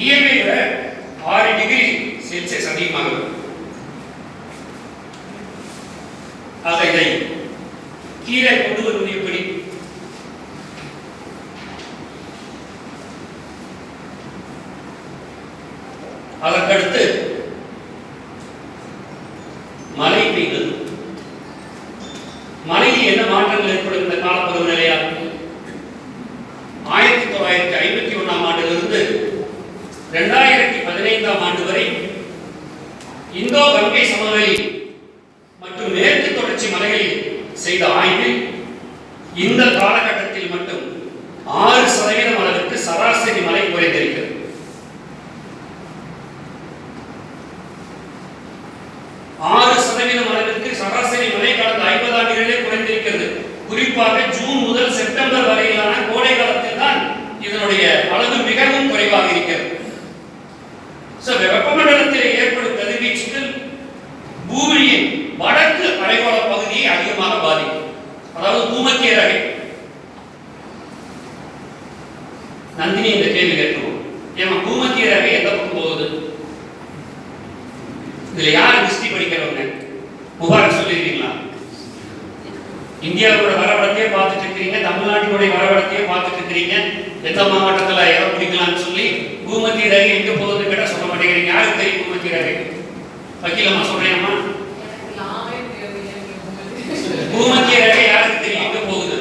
இயற்கை விட 6 degree Celsius அதிகமாக. ஆக இதை கீழே கொண்டு வருவது எப்படி? அதற்கடுத்து மழை பெய்தது. மழையில் என்ன மாற்றங்கள் ஏற்படும் இந்த காலப்பருவ நிலையால்? 1951ஆம் ஆண்டிலிருந்து 2015ஆம் ஆண்டு வரை இந்தோ கங்கை சமவெளி மற்றும் மேற்கு தொடர்ச்சி மலைகளில் செய்த ஆய்வில் இந்த காலகட்டத்தில் மட்டும் 6% அளவிற்கு சராசரி மழை குறைந்திருக்கிறது. 6% அளவிற்கு சராசரி மழை கடந்த 50 ஆண்டுகளிலே குறைந்திருக்கிறது. குறிப்பாக ஜூன் முதல் செப்டம்பர் வரையிலான கோடை காலத்தில் தான் இதனுடைய அளவு மிகவும் குறைவாக இருக்கிறது. வெப்பமண்டலத்தில் ஏற்படும் கதிர்வீச்சுகள் பூமியின் வடக்கு அரைக்கோள பகுதியை அதிகமாக பாதிக்கும். அதாவது பூமத்திய ரேகை. நந்தினி இந்த கேள்வி கேட்கிறோம், ஏமா பூமத்திய ரேகை எந்த பக்கம் போகுது? இதுல யாரு ஹிஸ்டரி படிக்கிறவங்க? முபாரக் சொல்லிருக்கீங்களா? இந்தியாவோட வரைபடத்தையே பார்த்துட்டு இருக்கிறீங்க, தமிழ்நாட்டினுடைய வரைபடத்தையே பார்த்துட்டு இருக்கிறீங்க. எந்த மாவட்டத்துல எதை பிடிக்கலாம்னு சொல்லி பூமத்திய ரேகை எங்க போகுதுன்னு கேட்டா சொல்ல மாட்டேங்கிறீங்க. யாருக்கு தெரியும் பூமத்திய ரேகை? வக்கீலம்மா சொல்றேன்மா, பூமத்திய ரேகை யாருக்கு தெரியும் எங்க போகுது?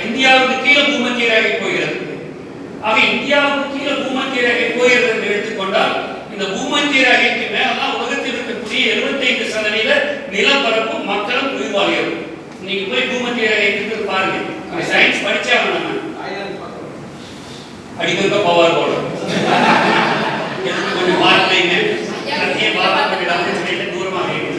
இந்தியாவுக்கு கீழே பூமத்திய ரேகை போகிறது. ஆக இந்தியாவுக்கு கீழே பூமத்திய ரேகை போகிறது என்று எடுத்துக்கொண்டால் இந்த பூமத்திய ரேகைக்கு மேலதான் உலகத்தில் இருக்கக்கூடிய 75% நிலப்பரப்பு மக்களும் உயிர்வாழியரும். நீங்க போய் பூமத்திய ரேகை பாருங்க. சயின்ஸ் படிச்சாங்க நம்ம அடிக்க பவர்